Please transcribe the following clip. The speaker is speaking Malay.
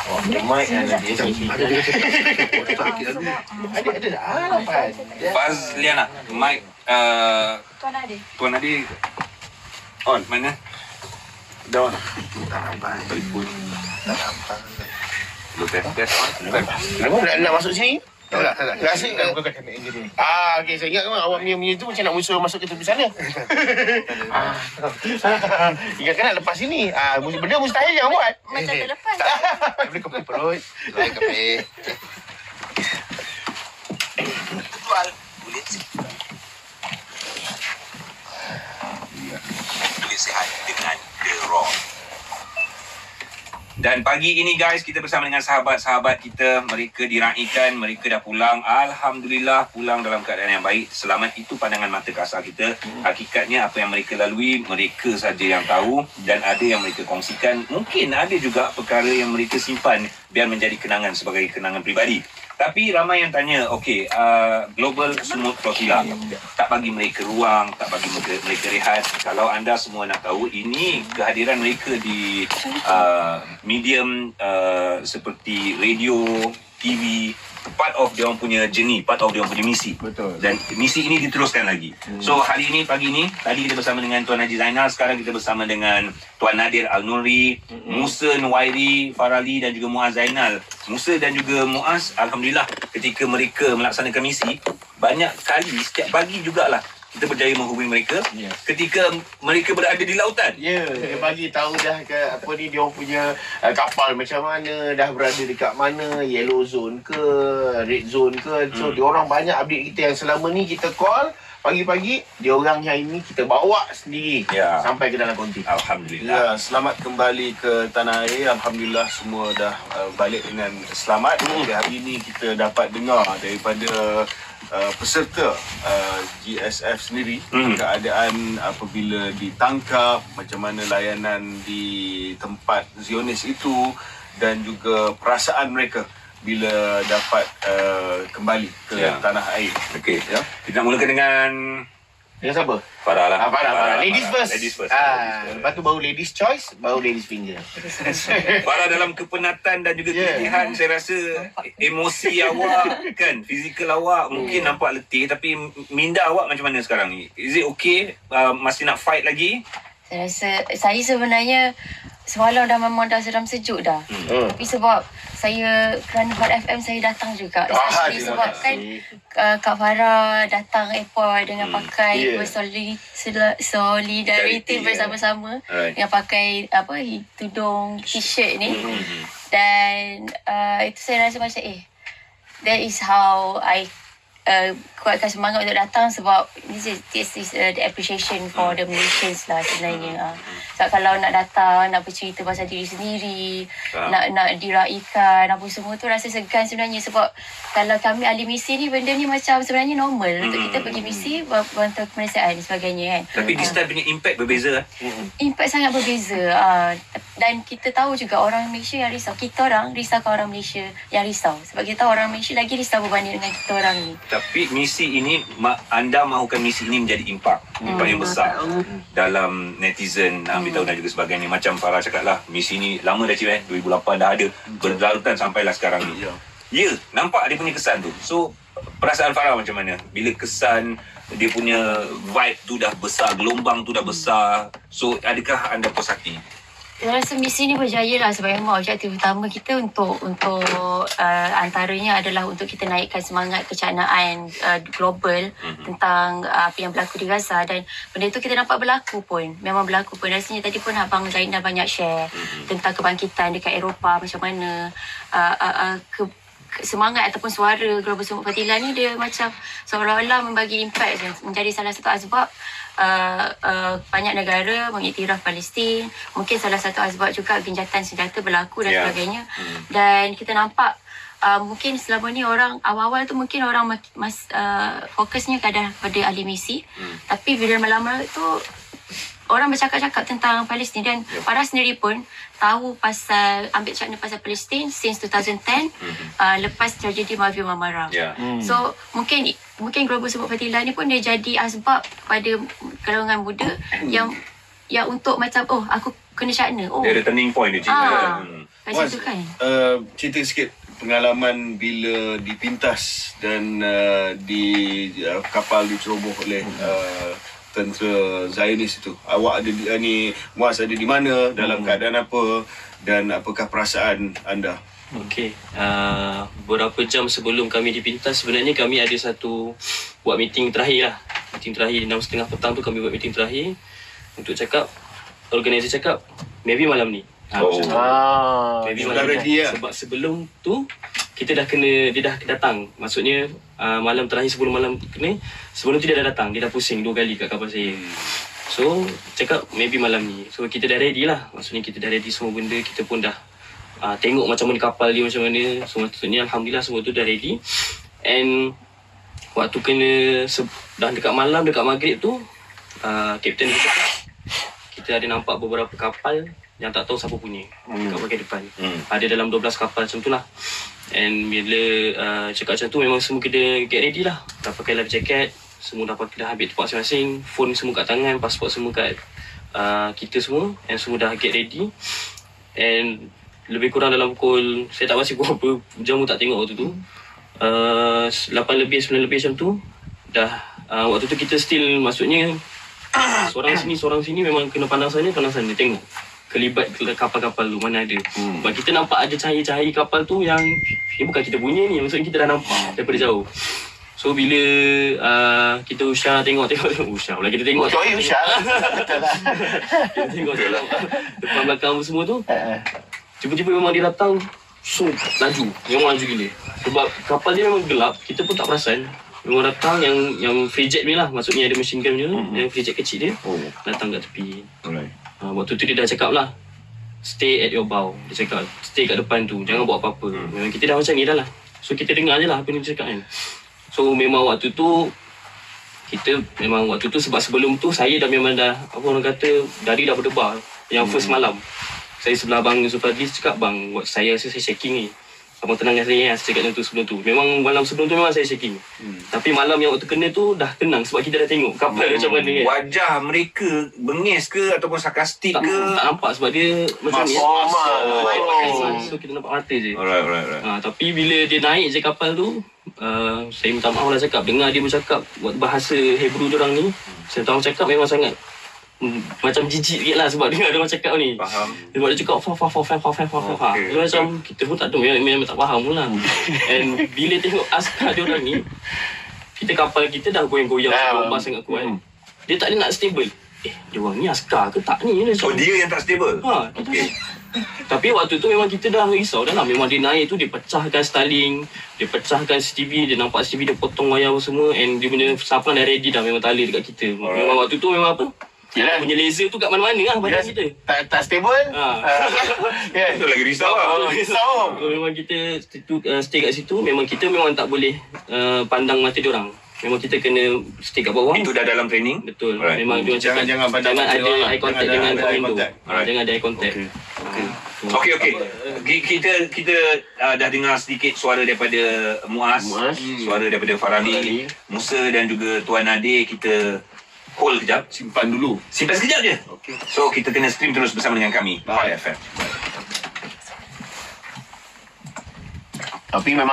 Oh, ada mic kan dia sini. Ada dah. Fazliana, mic Tuan Adi on mana? Dah on. Tak nampak. Telefon. Tak nampak. Lu test on. Nak masuk sini? Tak. Rasa bukan kamera angle dia ni. okey, saya ingat kan awak punya tu macam nak musuh masuk ke tepi sana. Ingatkan nak lepas sini. Benda mustahil jangan buat. Macam terlepas. Boleh kepala perut. Boleh kepala. Tuan, kulit sihat dengan The Raw. Dan pagi ini guys, kita bersama dengan sahabat-sahabat kita. Mereka diraikan, mereka dah pulang. Alhamdulillah, pulang dalam keadaan yang baik. Selamat itu pandangan mata kasar kita. Hakikatnya apa yang mereka lalui, mereka saja yang tahu. Dan ada yang mereka kongsikan. Mungkin ada juga perkara yang mereka simpan biar menjadi kenangan sebagai kenangan pribadi. Tapi ramai yang tanya, okey, Global Smooth Flotilla tak bagi mereka ruang, tak bagi mereka rehat. Kalau anda semua nak tahu, ini kehadiran mereka di medium seperti radio, TV, part of dia orang punya journey, part of dia orang punya misi. Betul. Dan misi ini diteruskan lagi. So hari ini, pagi ini, tadi kita bersama dengan Tuan Haji Zainal, sekarang kita bersama dengan Tuan Nadir Al-Nuri, Musa Nuwairi, Farali dan juga Muaz Zainal. Musa dan juga Muaz, alhamdulillah ketika mereka melaksanakan misi, banyak kali setiap pagi jugalah kita berjaya menghubungi mereka ketika mereka berada di lautan. Dia bagi tahu dah ke apa ni dia orang punya kapal macam mana, dah berada dekat mana, yellow zone ke, red zone ke. So dia orang banyak update kita yang selama ni kita call pagi-pagi, dia orang yang ini kita bawa sendiri sampai ke dalam konti. Alhamdulillah. Ya, selamat kembali ke tanah air. Alhamdulillah semua dah balik dengan selamat. Hari ini kita dapat dengar daripada peserta GSF sendiri keadaan apabila ditangkap, macam mana layanan di tempat Zionis itu dan juga perasaan mereka bila dapat kembali ke tanah air. Okey. Kita nak mulakan dengan siapa? Farah lah. Farah. Ladies first. Ladies first. Lepas tu baru ladies choice, baru ladies finger. Farah, dalam kepenatan dan juga keletihan, saya rasa emosi awak kan, fizikal awak mungkin nampak letih, tapi minda awak macam mana sekarang ni? Is it okay? Masih nak fight lagi? Saya rasa, saya sebenarnya semalam dah memang dah seram sejuk dah. Tapi sebab saya kerana Hot FM saya datang juga. Especially sebab kan Kak Farah datang airport dengan pakai solidarity bersama-sama dengan pakai tudung t-shirt ni. Dan itu saya rasa macam that is how I kuatkan semangat untuk datang, sebab this is the appreciation for the Malaysians lah sebenarnya. Sebab kalau nak datang, nak bercerita pasal diri sendiri, nak diraikan apa semua tu rasa segan sebenarnya. Sebab kalau kami ahli misi ni, benda ni macam sebenarnya normal untuk kita pergi misi, bantu kemanusiaan dan sebagainya kan. Tapi this time punya impact berbeza. Impact sangat berbeza. Dan kita tahu juga orang Malaysia yang risau. Kita orang risaukan orang Malaysia yang risau. Sebab kita tahu orang Malaysia lagi risau berbanding dengan kita orang ni. Tapi misi ini, anda mahukan misi ini menjadi impak yang besar dalam netizen, ambil tahu dan juga sebagainya. Macam Farah cakap lah, misi ni lama dah 2008 dah ada, berlarutan sampailah sekarang ni. Ya, nampak dia punya kesan tu. So, perasaan Farah macam mana? Bila kesan dia punya vibe tu dah besar, gelombang tu dah besar. So, adakah anda puas hati? Saya rasa misi ni berjaya lah, sebab memang objektif utama kita untuk antaranya adalah untuk kita naikkan semangat kecanaan global tentang apa yang berlaku di Gaza. Dan benda itu kita nampak berlaku pun, memang berlaku pun. Rasanya tadi pun Abang Zainal banyak share tentang kebangkitan dekat Eropah, macam mana semangat ataupun suara Global Smooth Flotilla ni dia macam seolah-olah membagi impact, menjadi salah satu asbab banyak negara mengiktiraf Palestin. Mungkin salah satu asbab juga genjatan senjata berlaku dan sebagainya. Dan kita nampak mungkin selama ni orang awal-awal tu mungkin orang fokusnya pada ahli misi. Tapi bila lama-lama tu orang bercakap-cakap tentang Palestin, dan Farah sendiri pun tahu pasal, ambil cakna pasal Palestin since 2010 lepas tragedi Mavi Marmara. So mungkin Global Smooth Flotilla ni pun dia jadi asbab kepada golongan muda yang untuk macam aku kena cakna. Dia ada turning point dia cerita. Muaz, situ kan. cerita sikit pengalaman bila dipintas dan di kapal diceroboh oleh tentera Zionis itu. Awak ada Muaz ada di mana, dalam keadaan apa, dan apakah perasaan anda? Okey, beberapa jam sebelum kami dipintas, sebenarnya kami ada buat meeting terakhir lah. Meeting terakhir 6:30 petang tu kami buat meeting terakhir untuk cakap, organizer cakap maybe malam ni. Maybe malam ni. Sebab sebelum tu dia dah datang. Maksudnya malam terakhir sebelum malam kena, sebelum tu dia dah datang. Dia dah pusing 2 kali kat kapal saya. So cakap maybe malam ni. So kita dah ready lah. Maksudnya kita dah ready semua benda. Kita pun dah tengok macam mana kapal dia macam mana. So maksudnya Alhamdulillah semua tu dah ready. And waktu dah dekat malam, dekat maghrib tu, Kapten dia cakap kita ada nampak beberapa kapal yang tak tahu siapa punya kat bahagian depan. Ada dalam 12 kapal macam tu lah. And bila cakap macam tu, memang semua kena get ready lah. Dah pakai life jacket, semua dah ambil tempat masing-masing, phone semua kat tangan, pasport semua kat kita semua. And semua dah get ready. And lebih kurang dalam pukul, saya tak pasti pukul apa, jam pun tak tengok waktu tu, 8 lebih, 9 lebih macam tu. Dah waktu tu kita still, maksudnya seorang sini memang kena pandang sana tengok kelibat kapal-kapal tu mana ada. Sebab kita nampak ada cahaya-cahaya kapal tu yang ni bukan kita punya ni, maksudnya kita dah nampak daripada jauh. So bila kita Usha tengok Usha pula kita tengok. Usha lah. Kita tengok depan belakang semua tu. Tiba-tiba memang dia datang, memang laju gila. Sebab kapal dia memang gelap, kita pun tak perasan. Memang datang yang free jet ni lah, maksudnya ada machine gun punya, yang free jet kecil dia, datang kat tepi. Waktu tu dia dah cakap lah, stay at your bow. Dia cakap, stay kat depan tu, jangan buat apa-apa. Memang kita dah macam ni dah lah. So kita dengar je lah apa yang dia cakap kan. So memang waktu tu, sebab sebelum tu saya dah memang dah, apa orang kata, dari dah berdebar. Yang first malam, saya sebelah Abang Zulfadli cakap, bang, saya rasa saya shaking ni. Abang tenangkan saya cakap macam tu sebelum tu. Memang malam sebelum tu memang saya shaking. Tapi malam yang waktu kena tu dah tenang sebab kita dah tengok kapal macam mana kan. Wajah mereka bengis ke ataupun sarkastik ke? Tak nampak sebab dia macam ni. So kita nampak mata je. Alright. Tapi bila dia naik je kapal tu, saya minta maaf lah cakap. Dengar dia bercakap bahasa Hebrew diorang ni. Saya tahu cakap memang sangat macam jijik sikit lah sebab dengar dia orang cakap ni. Faham. Sebab dia cakap fa. Dia macam kita pun tak tahu, memang tak faham pun lah. And bila tengok askar dia orang ni, kapal kita dah goyang-goyang, ombak sangat kuat. Dia tak ada nak stable. Dia orang ni askar ke tak ni? So dia yang tak stable? Okay. Tapi waktu tu memang kita dah risau dah lah. Memang dia naik tu, dia pecahkan Starlink, dia pecahkan CCTV, dia nampak CCTV, dia potong wayar semua. And dia punya sapan dah ready dah, memang tali dekat kita. Memang waktu tu memang apa? Yalah. Punya laser tu kat mana-mana lah badan kita. Tak stable. Itu lagi risau lah. Risau. So, memang kita stay kat situ. Memang kita memang tak boleh pandang mata diorang. Memang kita kena stay kat bawah. Itu dah dalam training? Betul. Alright. Memang diorang cakap Jangan pandang mata ada diorang. eye contact dengan komando. Jangan ada eye contact. Okey. Kita dah dengar sedikit suara daripada Muaz, suara daripada Farali, Musa dan juga Tuan Nadir. Kita hold kejap. Simpan sekejap je. So kita kena stream terus bersama dengan kami. Hot FM. Tapi memang